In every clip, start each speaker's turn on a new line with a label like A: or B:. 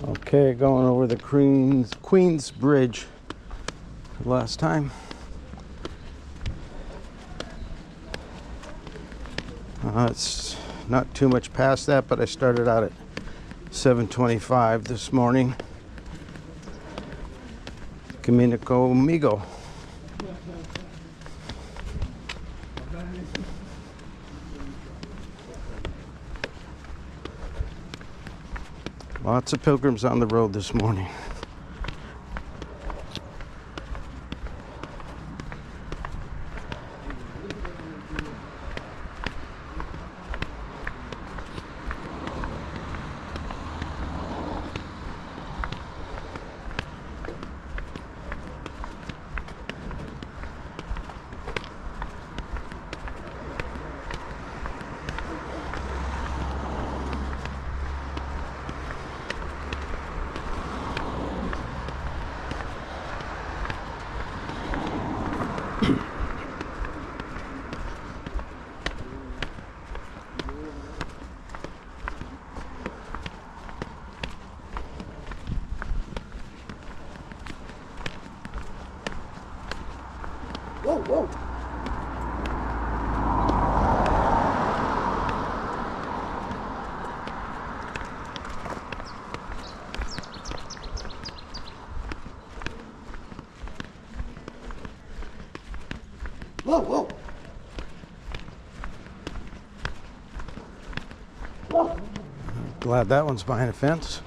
A: Okay, going over the Queens Bridge last time. It's not too much past that, but I started out at 7:25 this morning. Camino Amigo. Lots of pilgrims on the road this morning.
B: Whoa, whoa. Whoa, whoa. Whoa.
A: Glad that one's behind a fence.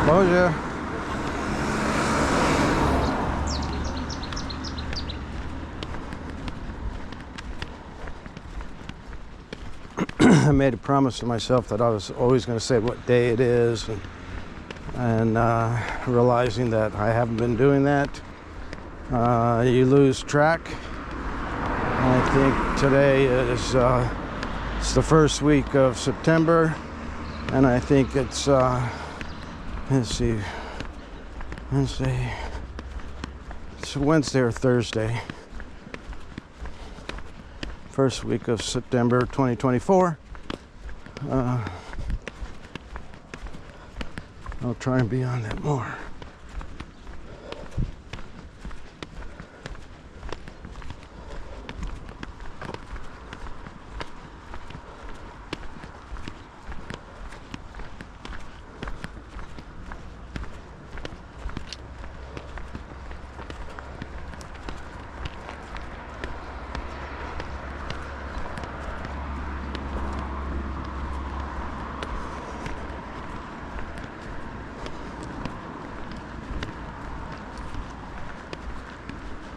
A: Bonjour. I made a promise to myself that I was always going to say what day it is, and realizing that I haven't been doing that, you lose track. I think today is it's the first week of September, and I think it's let's see, Wednesday. It's Wednesday or Thursday. First week of September 2024. I'll try and be on that more.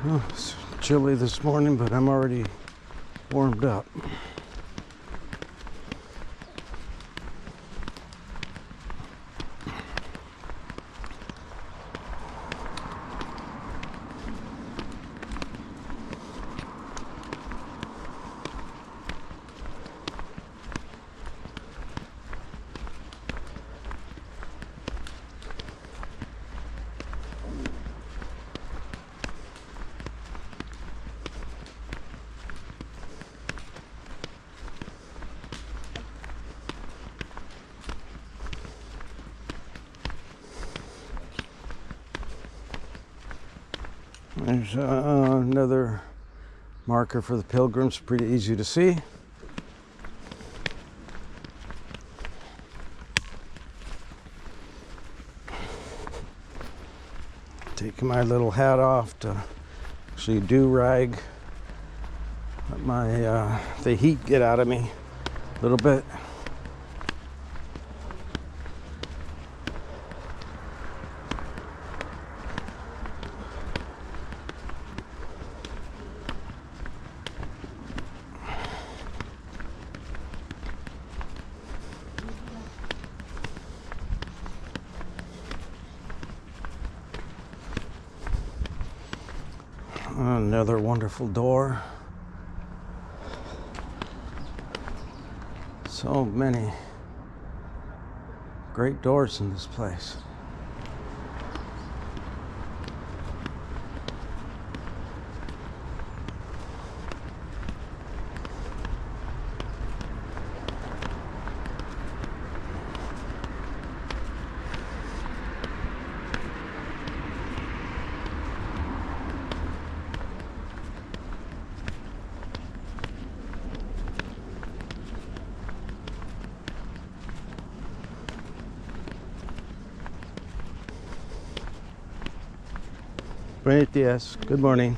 A: Oh, it's chilly this morning, but I'm already warmed up. There's another marker for the pilgrims, pretty easy to see. Taking my little hat off to actually do-rag, let the heat get out of me a little bit. Another wonderful door. So many great doors in this place. Buenos dias. Good morning.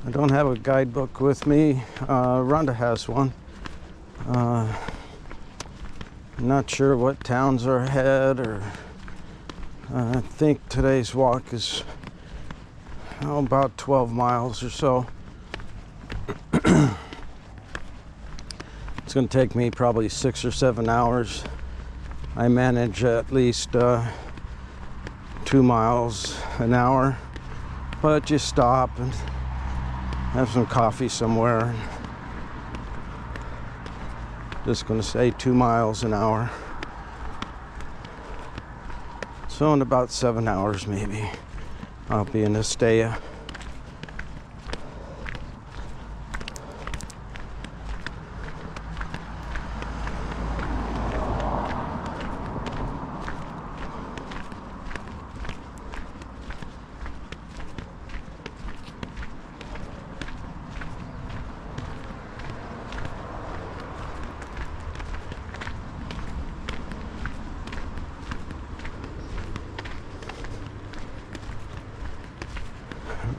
A: I don't have a guidebook with me. Rhonda has one. Not sure what towns are ahead, or I think today's walk is about 12 miles or so. It's going to take me probably 6 or 7 hours. I manage at least 2 miles an hour, but you stop and have some coffee somewhere. Just going to say 2 miles an hour. So in about 7 hours maybe, I'll be in Estella.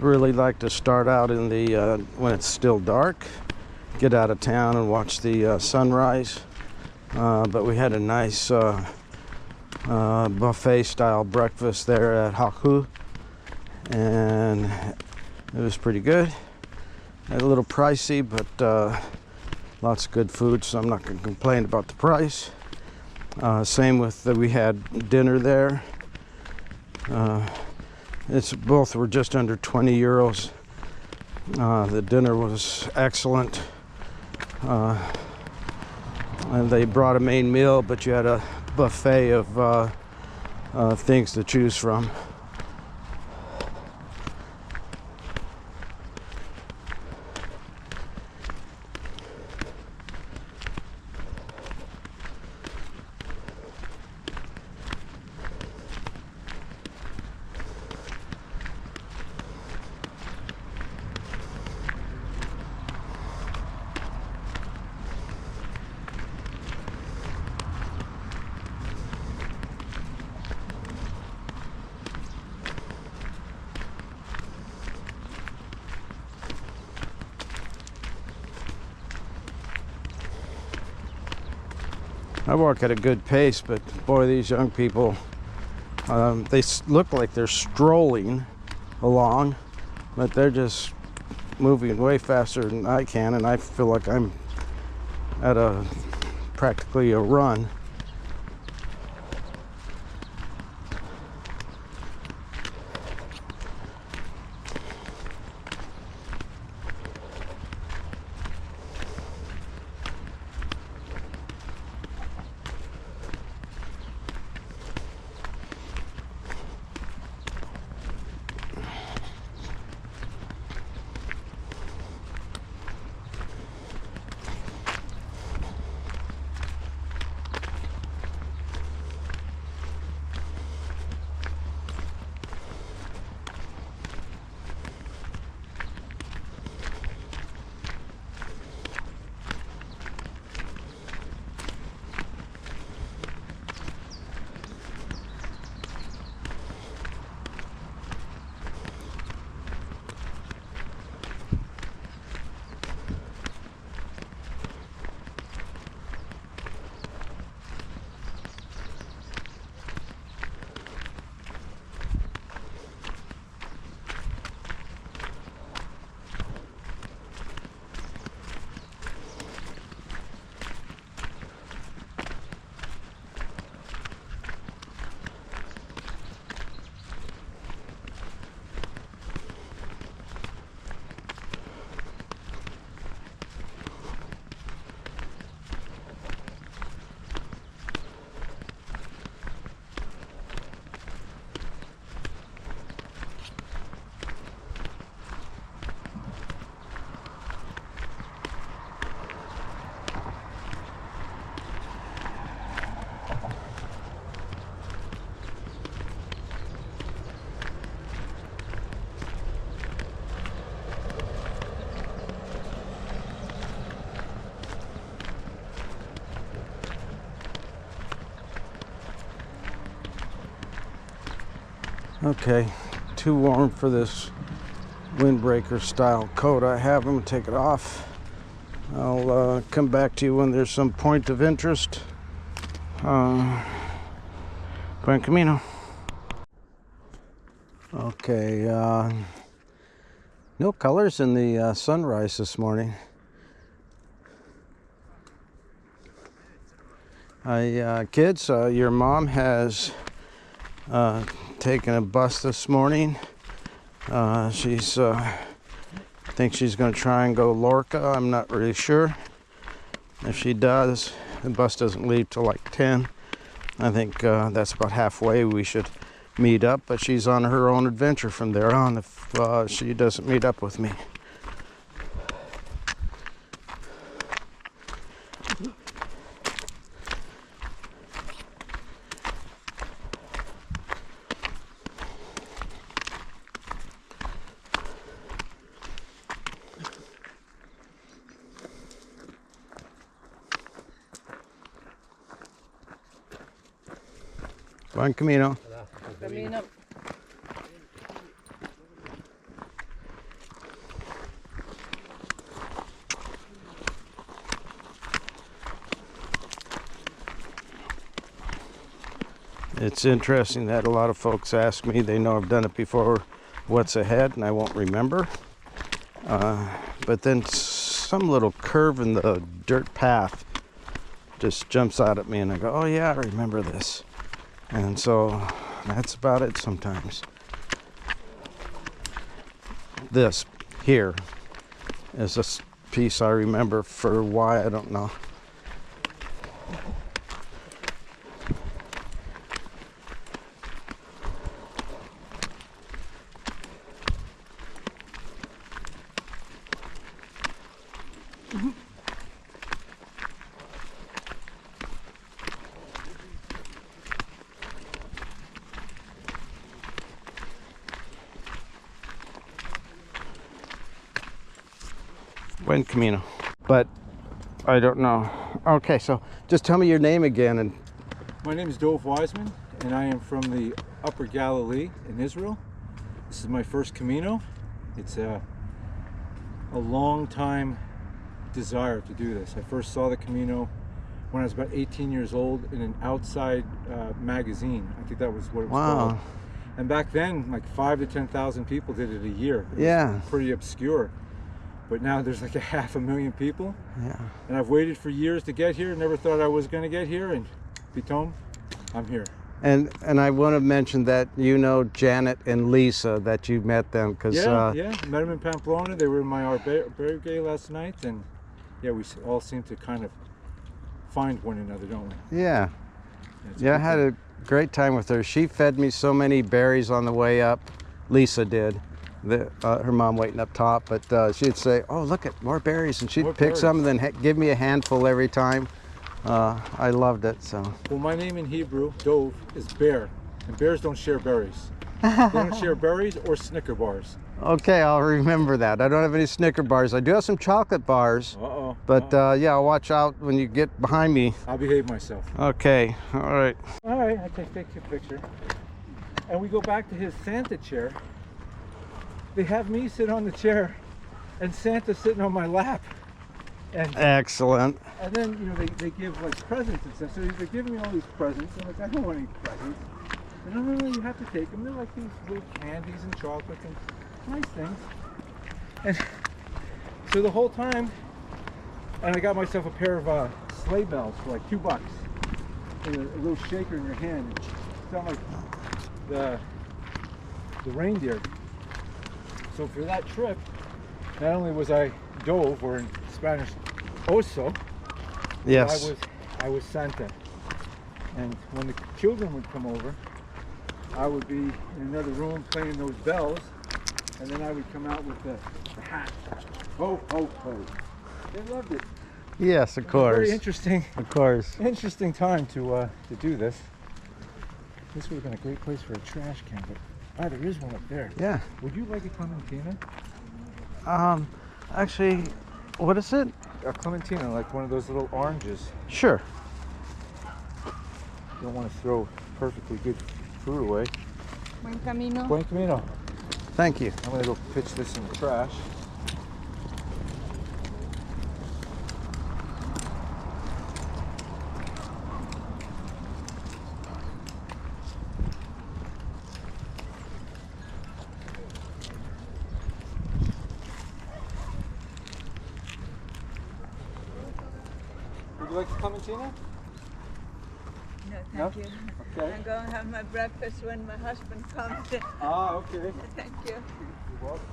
A: Really like to start out in the when it's still dark, get out of town and watch the sunrise, but we had a nice buffet style breakfast there at Haku, and it was pretty good. A little pricey, but lots of good food, so I'm not going to complain about the price. Same with we had dinner there. Both were just under 20 euros. The dinner was excellent. And they brought a main meal, but you had a buffet of things to choose from. I walk at a good pace, but boy, these young people, they look like they're strolling along, but they're just moving way faster than I can, and I feel like I'm at practically a run. Okay, too warm for this windbreaker style coat I have. I'm gonna take it off. I'll come back to you when there's some point of interest. Buen Camino. Okay, no colors in the sunrise this morning. Kids, your mom has taken a bus this morning. She's thinks she's going to try and go Lorca. I'm not really sure. If she does, the bus doesn't leave till like 10. I think that's about halfway we should meet up, but she's on her own adventure from there on if she doesn't meet up with me. Buen Camino.
C: Camino.
A: It's interesting that a lot of folks ask me, they know I've done it before, what's ahead, and I won't remember. But then some little curve in the dirt path just jumps out at me and I go, oh yeah, I remember this. And so that's about it sometimes. This here is a piece I remember for why, I don't know. Buen Camino, but I don't know. Okay, so just tell me your name again. And
D: my name is Dov Wiseman, and I am from the Upper Galilee in Israel. This is my first Camino. It's a long time desire to do this. I first saw the Camino when I was about 18 years old in an outside magazine. I think that was what it was called. And back then, like 5,000 to 10,000 people did it a year. It was pretty obscure. But now there's like 500,000 people.
A: Yeah.
D: And I've waited for years to get here. Never thought I was going to get here. And Pitom, I'm here.
A: And I want to mention that you know Janet and Lisa, that you met them. Cause,
D: yeah, met them in Pamplona. They were in my Arbergue last night. And yeah, we all seem to kind of find one another, don't we?
A: Yeah. Yeah, I had a great time with her. She fed me so many berries on the way up. Lisa did. Her mom waiting up top, but she'd say, oh, look at more berries, and she'd pick some and then give me a handful every time. I loved it. So.
D: Well, my name in Hebrew, Dov, is bear, and bears don't share berries. They don't share berries or Snicker bars.
A: Okay, I'll remember that. I don't have any Snicker bars. I do have some chocolate bars. But yeah, I'll watch out when you get behind me.
D: I'll behave myself.
A: Okay, all right.
D: All right, I can take your picture. And we go back to his Santa chair. They have me sit on the chair and Santa sitting on my lap. And,
A: excellent.
D: And then, you know, they give like presents and stuff. So they're giving me all these presents. I'm like, I don't want any presents. And no, you have to take them. They're like these little candies and chocolates and nice things. And so the whole time, and I got myself a pair of sleigh bells for like $2. And a little shaker in your hand. It sounds like the reindeer. So for that trip, not only was I Dove, or in Spanish, oso,
A: yes,
D: I was Santa. And when the children would come over, I would be in another room playing those bells, and then I would come out with the hat. Ho, ho, ho. They loved it.
A: Yes, of course.
D: Very interesting.
A: Of course.
D: Interesting time to do this. This would have been a great place for a trash can, but there is one up there.
A: Yeah.
D: Would you like a clementina?
A: Actually, what is it?
D: A clementina, like one of those little oranges.
A: Sure.
D: You don't want to throw perfectly good fruit away.
C: Buen camino.
D: Buen camino.
A: Thank you.
D: I'm gonna go pitch this in the trash. Would you like to come and Tina?
C: No,
D: No?
C: thank you.
D: Okay.
C: I'm going to have my breakfast when my husband comes.
D: Ah, okay.
C: Thank you.
D: You're welcome.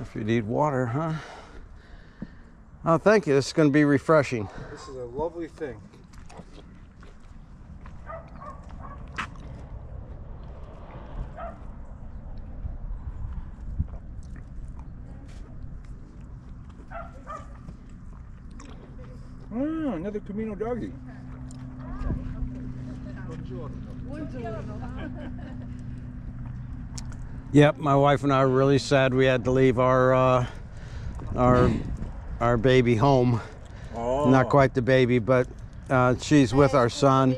A: If you need water, huh? Oh, thank you. This is going to be refreshing.
D: This is a lovely thing. Another Camino doggy.
A: Yep, my wife and I were really sad we had to leave our baby home.
D: Oh.
A: Not quite the baby, but she's with our son,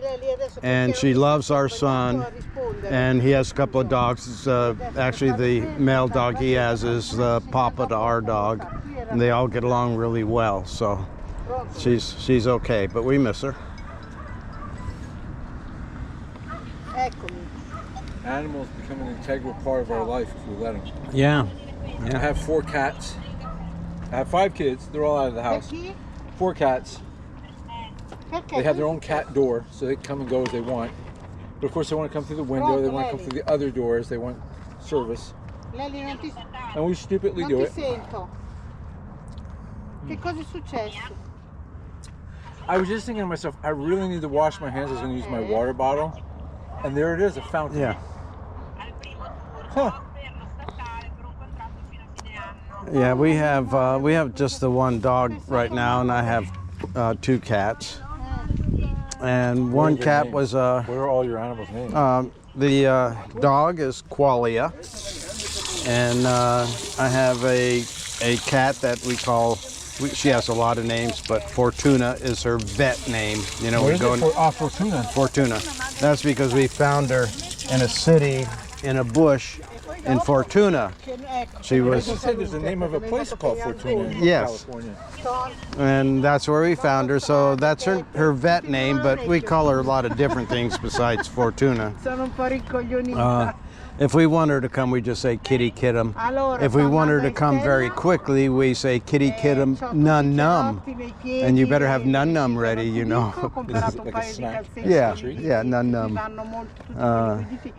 A: and she loves our son. And he has a couple of dogs. Actually, the male dog he has is the papa to our dog, and they all get along really well. So she's okay, but we miss her.
D: Animals become an integral part of our life if we let them.
A: Yeah.
D: I have 4 cats. I have 5 kids. They're all out of the house. 4 cats. They have their own cat door, so they can come and go as they want. But of course, they want to come through the window. They want to come through the other doors. They want service. And we stupidly do it.
C: Che cosa è successo?
D: I was just thinking to myself, I really need to wash my hands. I was going to use my water bottle. And there it is, a fountain.
A: Yeah.
D: Huh.
A: Yeah, we have just the one dog right now, and I have 2 cats. And one
D: their
A: cat
D: names?
A: was
D: What are all your animals' names?
A: the dog is Qualia, and I have a cat that we call. She has a lot of names, but Fortuna is her vet name. You know,
D: What
A: we
D: is
A: go
D: it
A: in
D: for? Fortuna.
A: Fortuna. That's because we found her in a city, in a bush, in Fortuna. She
D: I
A: was,
D: just said there's the name of a place called Fortuna in
A: Yes.
D: California.
A: and that's where we found her. So that's her vet name, but we call her a lot of different things besides Fortuna.
C: Sono un po' ricoglionita.
A: If we want her to come, we just say kitty kit'em. If we want her to come very quickly, we say kitty kit'em nun num. And you better have nun num ready, you know.
C: Ho comprato un
D: Like a
C: paio di
D: snack.
C: calzetti.
A: Yeah, nun num.
C: Vanno molto tutti quindi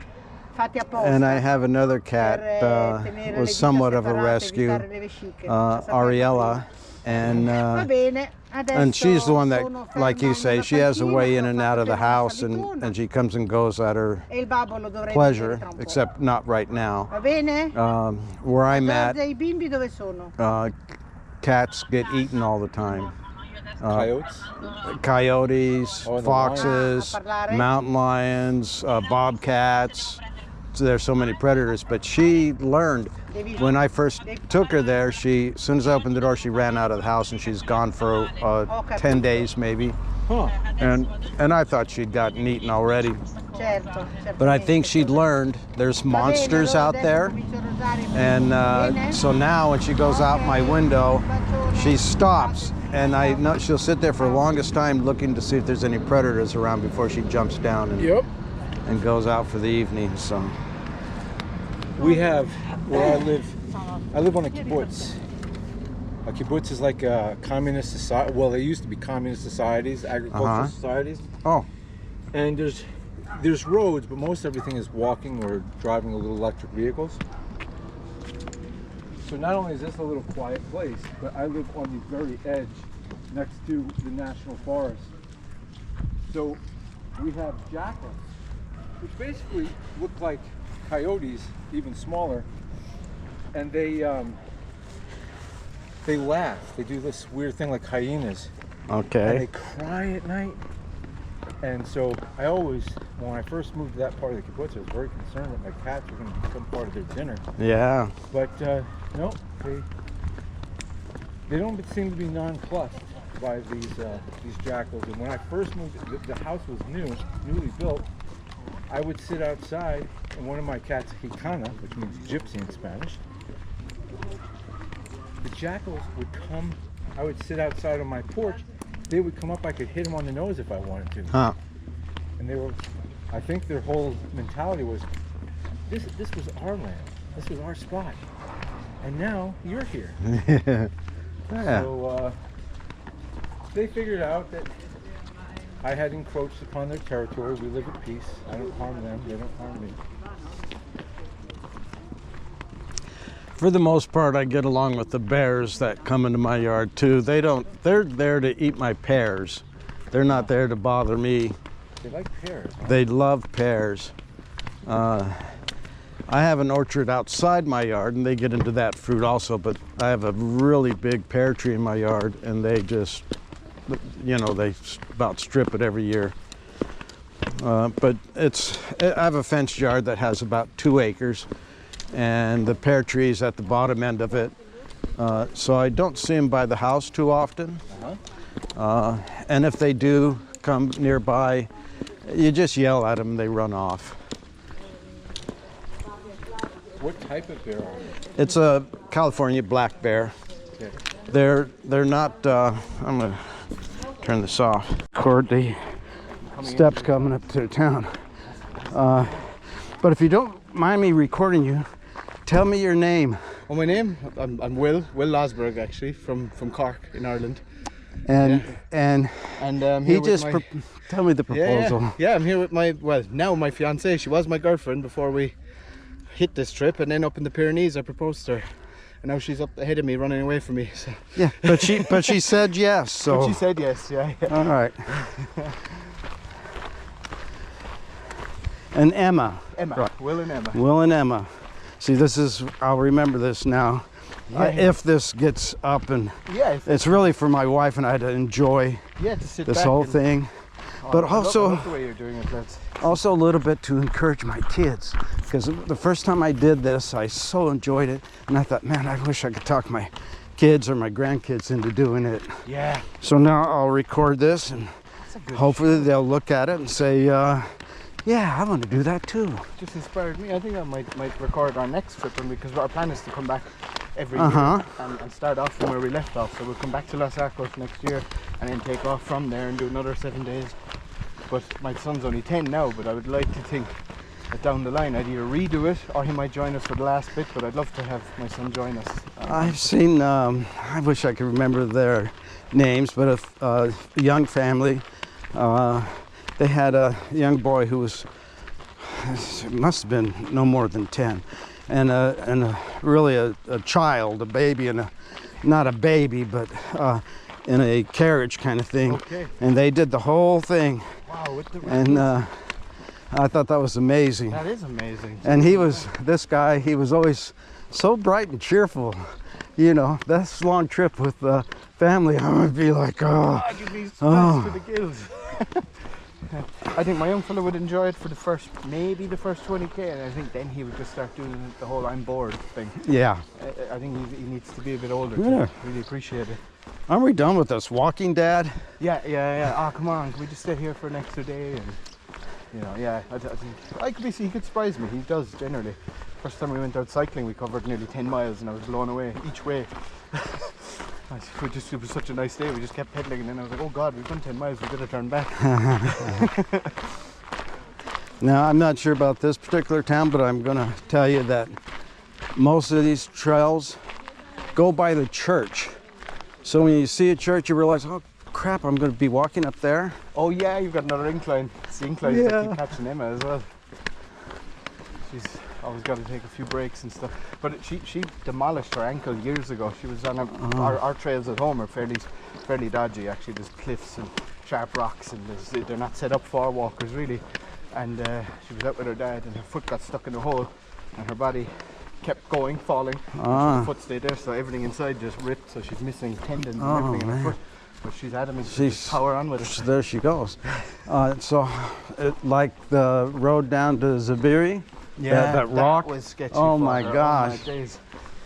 C: fatti apposta.
A: And I have another cat,
C: per tenere le
A: was
C: dita
A: somewhat of a
C: separate,
A: rescue,
C: evitare le vesciche. Sapete
A: Ariella.
C: Va bene.
A: And she's the one that,
C: Adesso
A: like you
C: sono
A: say,
C: ferma
A: she has a
C: in una
A: way in
C: panchina,
A: and out of the
C: ho fatto
A: house,
C: una salitona.
A: and she comes and goes at her
C: E il babbo lo dovrei
A: pleasure,
C: vedere tra un po'.
A: except not right now.
C: Va bene?
A: Where I'm at,
C: Giorgia, i bimbi dove sono?
A: cats get eaten all the time.
D: Coyotes?
A: Coyotes,
D: Oh, and the
A: foxes,
C: lions. A parlare?
A: mountain lions, bobcats. So there's so many predators, but she learned when I first took her there. As soon as I opened the door, she ran out of the house, and she's gone for 10 days maybe.
D: Huh.
A: And I thought she'd gotten eaten already.
C: Certo,
A: But I
C: certamente.
A: think she'd learned there's
C: Va bene,
A: monsters
C: allora
A: out
C: adesso
A: there.
C: comincio a rosare per
A: And
C: bene?
A: so now when she goes out my window, she stops, and I know she'll sit there for the longest time looking to see if there's any predators around before she jumps down
D: Yep.
A: and goes out for the evening. So
D: We have, where I live on a kibbutz. A kibbutz is like a communist society. Well, they used to be communist societies, agricultural societies.
A: oh,
D: And there's roads, but most everything is walking or driving little electric vehicles. So not only is this a little quiet place, but I live on the very edge next to the national forest. So we have jackals, which basically look like coyotes, even smaller, and they laugh. They do this weird thing like hyenas, and they
A: okay.
D: cry at night. And so I always when I first moved to that part of the kibbutz, I was very concerned that my cats were going to become part of their dinner.
A: Yeah.
D: But no, they don't seem to be nonplussed by these jackals. And when I first moved, the house was newly built. I would sit outside, and one of my cats, Hikana, which means gypsy in Spanish, the jackals would come. I would sit outside on my porch. They would come up. I could hit them on the nose if I wanted to.
A: Huh.
D: And they were, I think their whole mentality was, this was our land. This was our spot. And now you're here.
A: Yeah.
D: So they figured out that I had encroached upon their territory. We live at peace. I don't harm them. They don't harm me.
A: For the most part, I get along with the bears that come into my yard too. They're there to eat my pears. They're not there to bother me.
D: They like pears. Huh?
A: They love pears. I have an orchard outside my yard, and they get into that fruit also, but I have a really big pear tree in my yard, and they just, you know, they about strip it every year. But I have a fenced yard that has about 2 acres, and the pear tree is at the bottom end of it. So I don't see them by the house too often. And if they do come nearby, you just yell at them, they run off.
D: What type of bear are they?
A: It's a California black bear.
D: Okay.
A: They're not, I'm gonna turn this off. Record the steps coming up to the town. But if you don't mind me recording you, tell me your name.
E: Oh, my name? I'm Will Lasberg, actually, from Cork in Ireland.
A: And
E: And
A: he
E: here with
A: just
E: my,
A: tell me the proposal.
E: yeah, I'm here with my, well, now my fiance. She was my girlfriend before we hit this trip, and then up in the Pyrenees I proposed to her, and now she's up ahead of me, running away from me. So.
A: Yeah, but she said yes. So
E: But she said yes. Yeah.
A: all right. And Emma.
E: Right. Will and Emma.
A: Will and Emma. See, I'll remember this now. If this gets up, and
E: Yeah.
A: it's really for my wife and I to enjoy
E: Yeah, to sit
A: this
E: back
A: whole
E: and,
A: thing.
E: Oh,
A: But
E: I love
A: also,
E: the way you're doing it.
A: also a little bit to encourage my kids, because the first time I did this, I so enjoyed it, and I thought, man, I wish I could talk my kids or my grandkids into doing it.
E: Yeah.
A: So now I'll record this, and hopefully they'll look at it and say, yeah, I want to do that too.
E: Just inspired me. I think I might record our next trip, and because our plan is to come back every year and start off from where we left off. So we'll come back to Los Arcos next year, and then take off from there and do another 7 days. But my son's only 10 now, but I would like to think that down the line I'd either redo it or he might join us for the last bit, but I'd love to have my son join us.
A: I've seen, I wish I could remember their names, but a young family, they had a young boy who must have been no more than 10, and really a child, a baby, and not a baby, but in a carriage kind of thing.
E: Okay.
A: And they did the whole thing.
E: Wow, with the
A: And I thought that was amazing.
E: that is amazing.
A: And this guy, he was always so bright and cheerful. You know, this long trip with the family, I would be like, oh.
E: You'd be stressed to the gills. I think my young fellow would enjoy it for maybe the first 20k, and I think then he would just start doing the whole I'm bored thing.
A: Yeah.
E: I think he needs to be a bit older
A: Yeah.
E: to really appreciate it.
A: Are we done with this walking, Dad?
E: Yeah. Oh, come on, can we just stay here for an extra day? And, you know, yeah, I think he could surprise me. He does, generally. First time we went out cycling, we covered nearly 10 miles, and I was blown away each way. It was such a nice day, we just kept pedaling, and then I was like, oh God, we've done 10 miles, we better turn back.
A: Now, I'm not sure about this particular town, but I'm going to tell you that most of these trails go by the church. So when you see a church, you realize, oh crap, I'm going to be walking up there.
E: Oh yeah, you've got another incline. It's the inclines that keep catching Emma as well. She's always got to take a few breaks and stuff. But she demolished her ankle years ago. She was on our trails at home are fairly dodgy actually. There's cliffs and sharp rocks, and they're not set up for walkers really. And she was out with her dad, and her foot got stuck in a hole, and her body kept falling. Her foot stayed there, so everything inside just ripped. So she's missing tendons and everything in her foot. But she's adamant to
A: She's-
E: just power on with it.
A: So there she goes. Like the road down to Zabiri, that rock.
E: was sketchy.
A: Oh
E: for
A: my
E: her.
A: gosh.
E: Oh my days.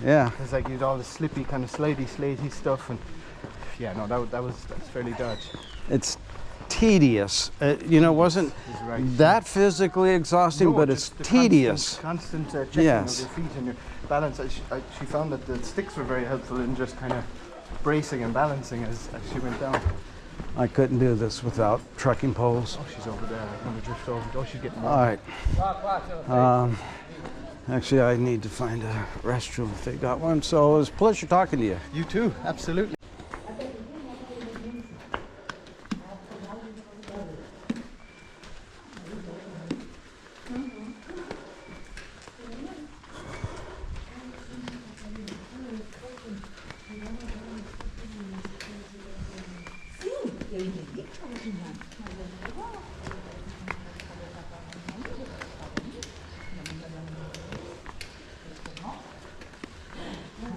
A: Yeah,
E: It's like you'd all the slippy, kind of slidey, slatey stuff, and yeah, no, that's fairly dodgy.
A: it's tedious. You know, it wasn't
E: He's right.
A: that physically exhausting,
E: No,
A: but
E: just
A: it's
E: the
A: tedious.
E: Constant checking
A: Yes.
E: of your feet and your balance. She found that the sticks were very helpful in just kind of bracing and balancing as she went down.
A: I couldn't do this without trekking poles.
E: Oh, she's over there. I'm going to drift over. Oh, she's getting more.
A: All right. Actually, I need to find a restroom if they got one. So it was a pleasure talking to you.
E: You too, absolutely.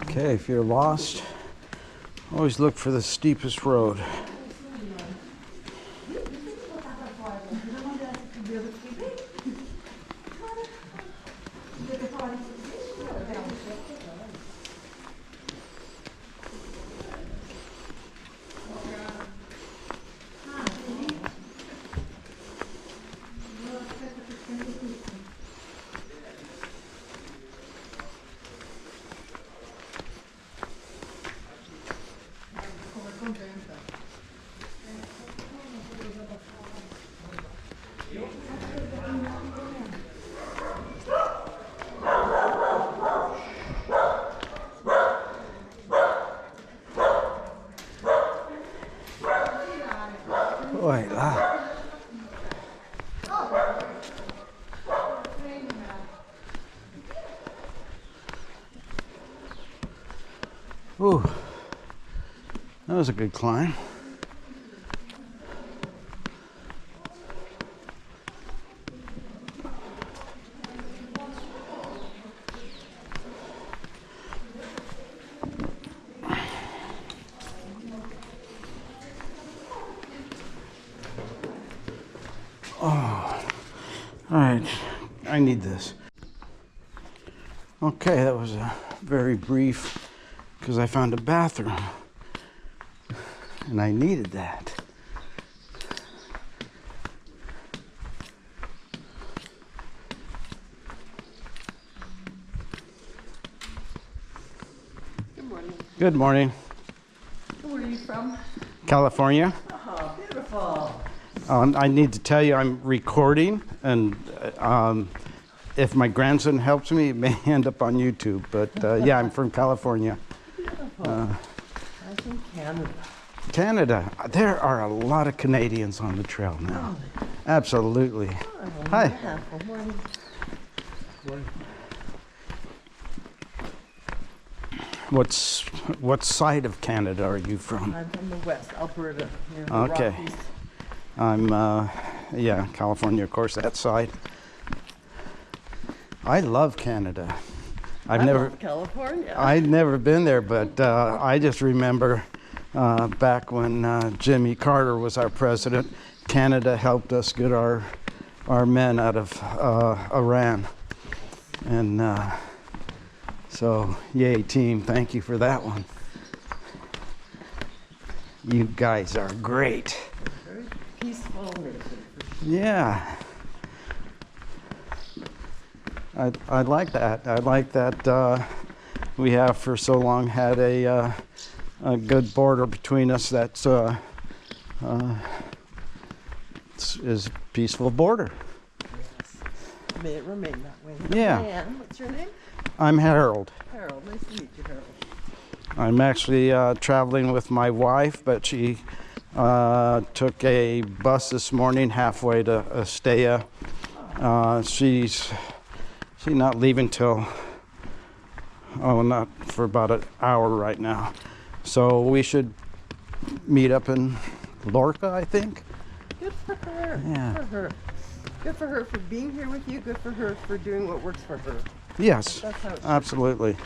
A: Okay, if you're lost, always look for the steepest road. Wait, Ooh, that was a good climb. All right, I need this. Okay, that was a very brief, because I found a bathroom, and I needed that.
F: Good morning.
A: Good morning.
F: Where are you from?
A: California.
F: Oh, beautiful.
A: I need to tell you I'm recording, and if my grandson helps me, it may end up on YouTube. But yeah, I'm from California.
F: I'm from Canada.
A: Canada. There are a lot of Canadians on the trail now. Absolutely. Hi.
F: Good morning.
A: What side of Canada are you from?
F: I'm from the West, Alberta. Near the
A: Okay.
F: Rockies.
A: I'm yeah, California, of course, that side. I love Canada.
F: I love California.
A: I'd never been there, but I just remember back when Jimmy Carter was our president, Canada helped us get our men out of Iran. And so, yay, team, thank you for that one. You guys are great.
F: Very peaceful nation.
A: Yeah. I like that. I like that we have for so long had a good border between us that's is a peaceful border.
F: Yes. May it remain that way.
A: Yeah.
F: And what's your name?
A: I'm Harold.
F: Harold. Nice to meet you, Harold.
A: I'm actually traveling with my wife, but she took a bus this morning halfway to Estella. She's not leaving till, not for about an hour right now. So we should meet up in Lorca, I think.
F: Good for her.
A: Yeah.
F: Good for her. Good for her for being here with you. Good for her for doing what works for her.
A: Yes,
F: That's how it should be.
A: absolutely.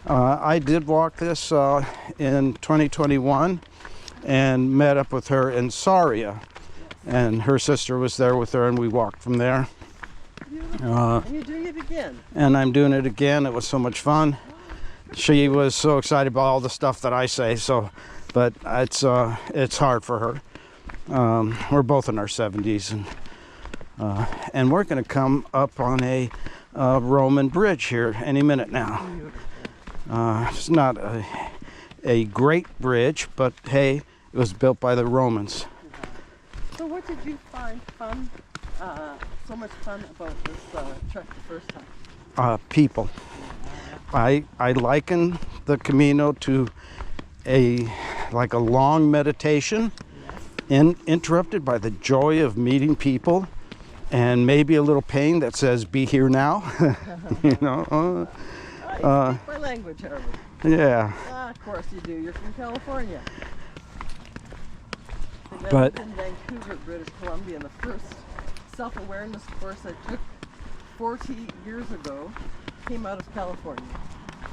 A: I did walk this in 2021, and met up with her in Saria. And her sister was there with her, and we walked from there.
F: And you're doing it again.
A: And I'm doing it again. It was so much fun. She was so excited about all the stuff that I say, but it's hard for her. We're both in our 70s, and we're going to come up on a Roman bridge here any minute now. It's not a great bridge, but hey, it was built by the Romans.
F: So what did you find fun, so much fun about this trek the first time?
A: People. I liken the Camino to like a long meditation, interrupted by the joy of meeting people, and maybe a little pain that says, "Be here now." You know.
F: You speak my language, Harold.
A: Yeah.
F: Of course you do. You're from California. And
A: But
F: in Vancouver, British Columbia, and the first self-awareness course I took 40 years ago came out of California.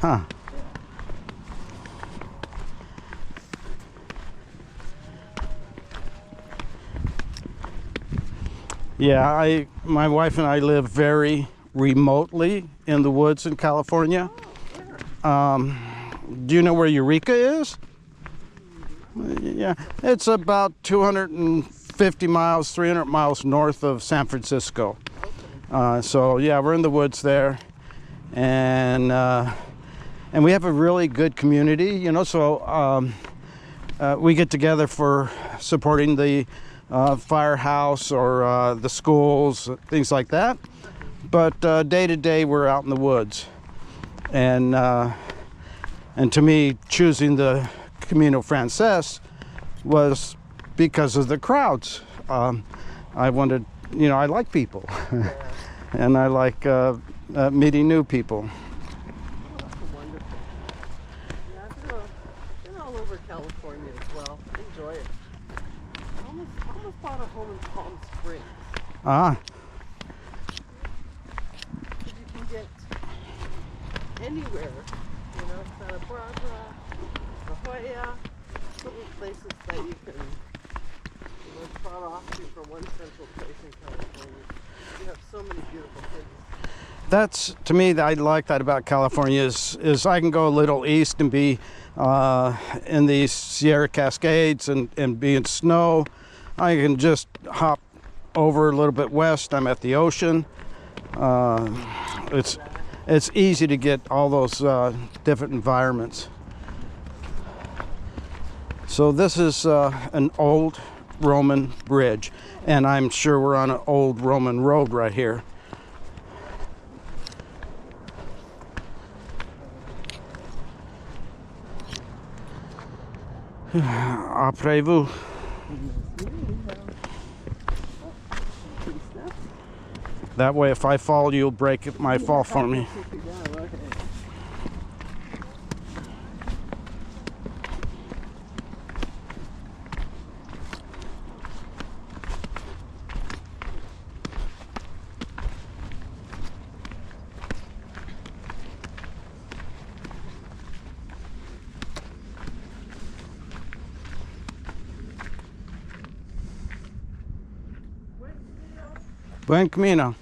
A: huh. Yeah, my wife and I live very remotely in the woods in California. Do you know where Eureka is? Yeah, it's about 250 miles, 300 miles north of San Francisco. So yeah, we're in the woods there, and we have a really good community, you know. So we get together for supporting the firehouse or the schools, things like that. But day to day, we're out in the woods, and to me, choosing the Camino Frances was because of the crowds. I wanted, you know, I like people, and I like meeting new people.
F: That's wonderful. Yeah, I've been all over California as well. Enjoy it. I almost bought a home in Palm Springs.
A: Ah,
F: You can get anywhere, you know, Santa Barbara, La Jolla, so many places that you can trot off to from one central place in California. You have so many beautiful things.
A: that's, to me, I like that about California is I can go a little east and be in the Sierra Cascades and be in snow. I can just hop over a little bit west. I'm at the ocean. It's easy to get all those different environments. So this is an old Roman bridge, and I'm sure we're on an old Roman road right here. Après-vous. That way, if I fall, you'll break my fall for me. Buen camino.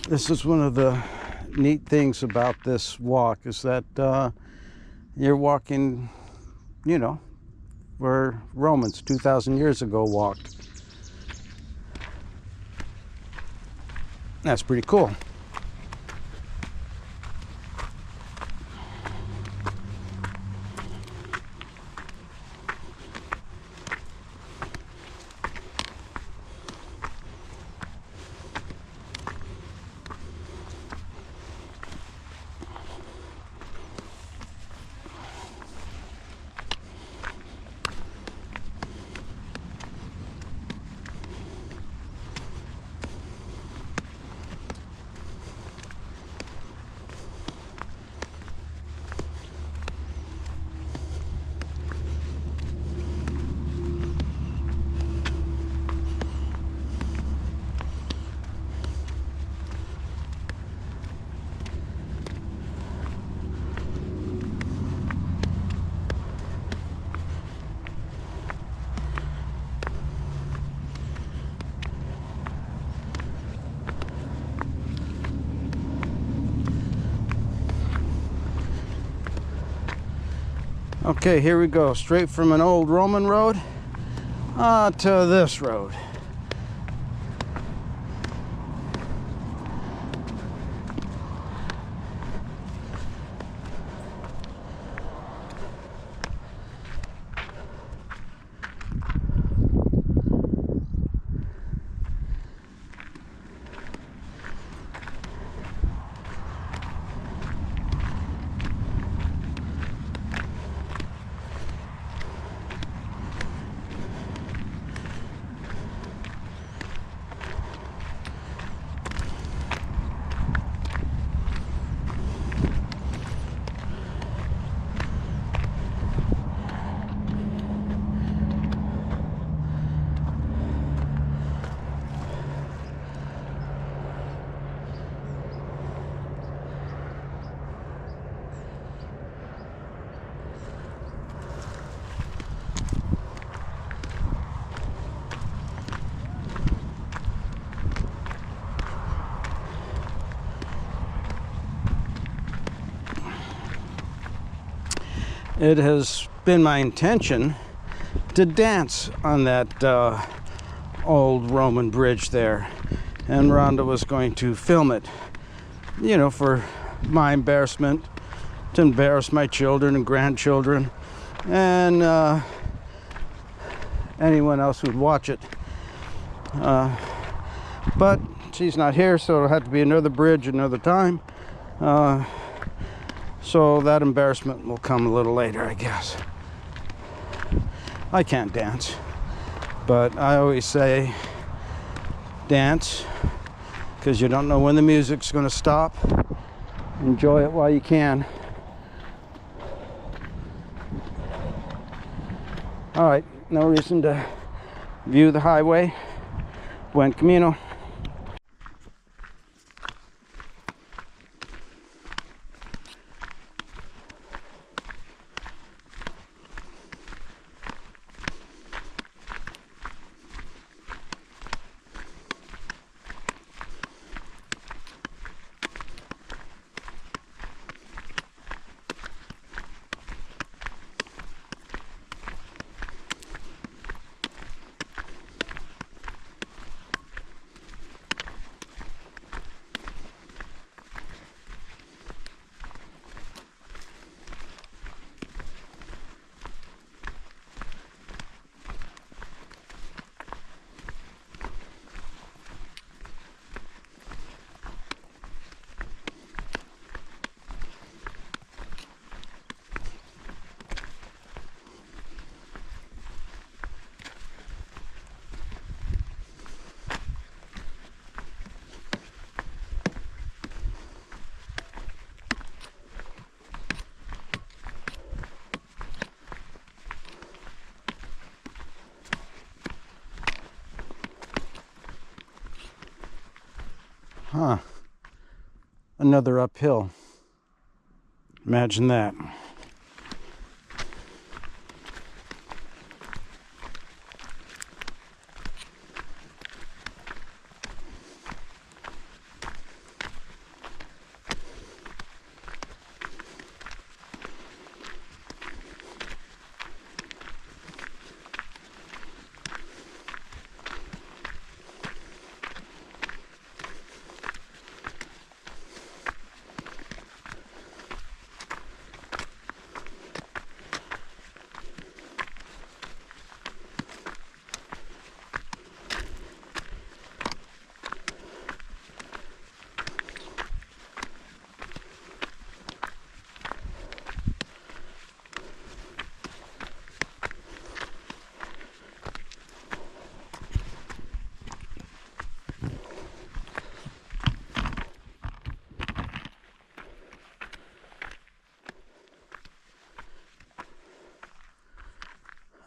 A: This is one of the neat things about this walk, is that you're walking, you know, where Romans 2,000 years ago walked. That's pretty cool. Okay, here we go. Straight from an old Roman road to this road. It has been my intention to dance on that old Roman bridge there, and Rhonda was going to film it, you know, for my embarrassment, to embarrass my children and grandchildren and anyone else who'd watch it. But she's not here, so it'll have to be another bridge another time. So that embarrassment will come a little later, I guess. I can't dance, but I always say dance because you don't know when the music's going to stop. Enjoy it while you can. All right, no reason to view the highway. Buen camino. Huh. Another uphill. Imagine that.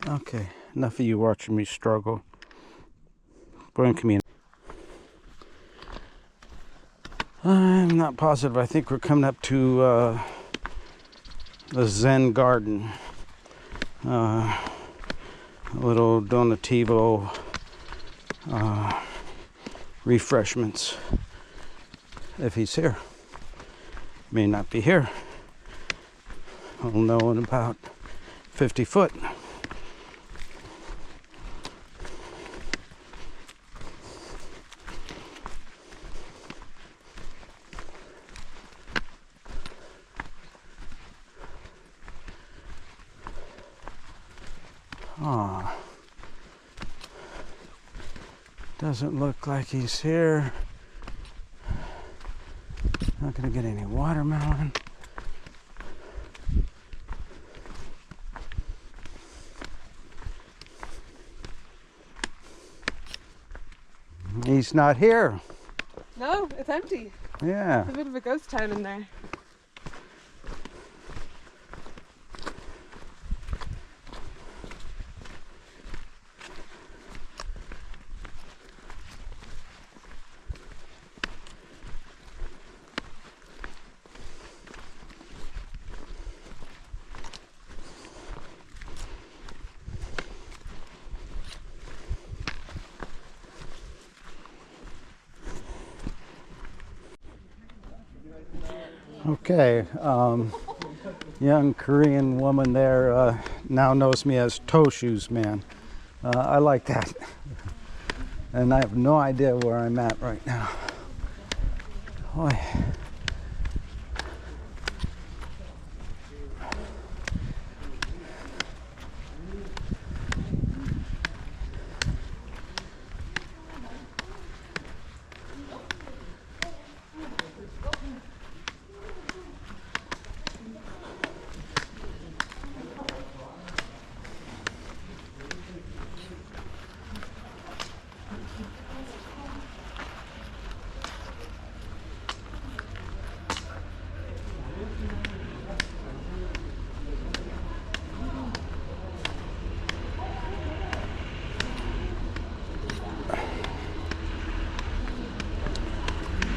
A: Okay, enough of you watching me struggle. Buen camino. I'm not positive. I think we're coming up to the Zen garden. A little donativo refreshments. If he's here. May not be here. We'll know in about 50 foot. Ah, doesn't look like he's here. Not gonna get any watermelon. He's not here.
F: No, it's empty.
A: Yeah.
F: It's a bit of a ghost town in there.
A: Okay, young Korean woman there now knows me as Toe Shoes Man. I like that. And I have no idea where I'm at right now. Boy.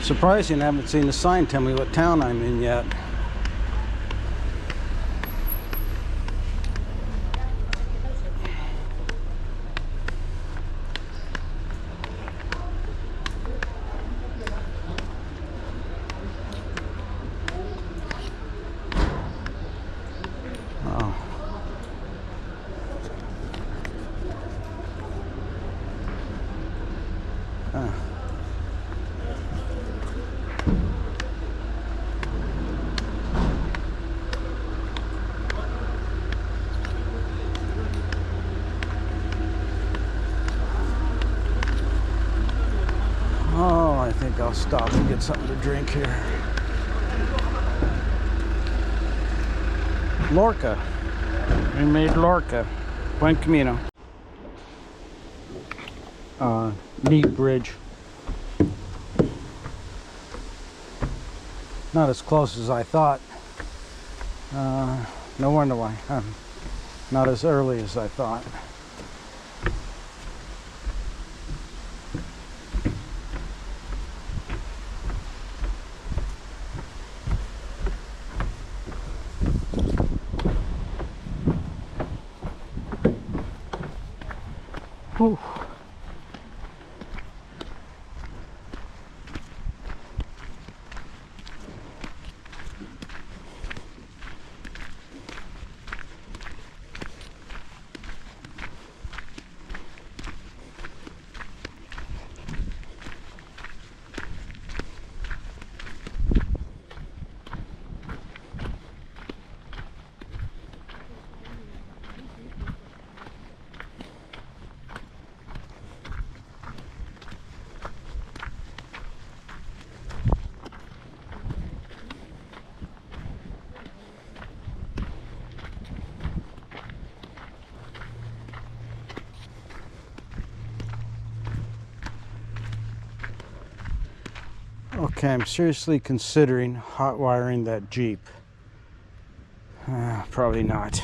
A: Surprising, I haven't seen a sign tell me what town I'm in yet. I think I'll stop and get something to drink here. Lorca. We made Lorca. Buen Camino. Neat bridge. Not as close as I thought. No wonder why. Not as early as I thought. Whew. Okay, I'm seriously considering hot wiring that Jeep. Probably not.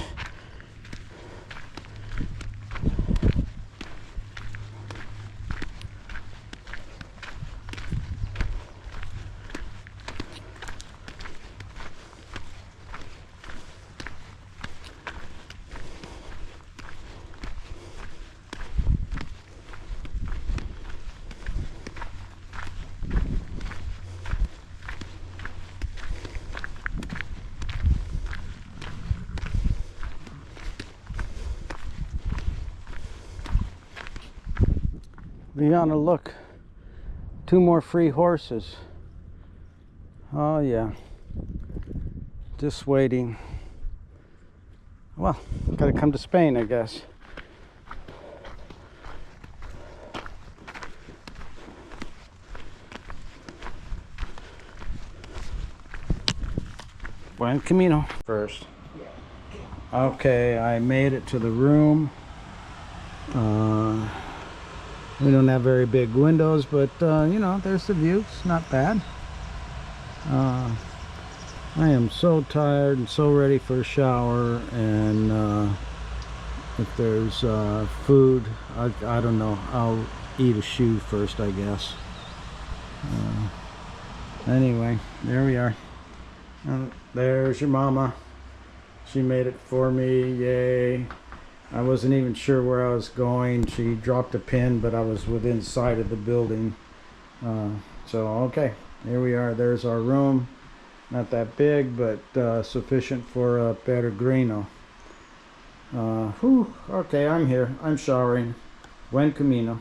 A: Be on a look. 2 more free horses. Oh yeah. Just waiting. Well, gotta come to Spain, I guess. Buen Camino. First. Okay, I made it to the room. We don't have very big windows, but you know, there's the view. It's not bad. I am so tired and so ready for a shower, and if there's food, I don't know, I'll eat a shoe first, I guess. Anyway, there we are. There's your mama. She made it for me. Yay. I wasn't even sure where I was going. She dropped a pin, but I was within sight of the building. So okay, here we are. There's our room. Not that big, but sufficient for a peregrino. Okay, I'm here. I'm showering. Buen Camino.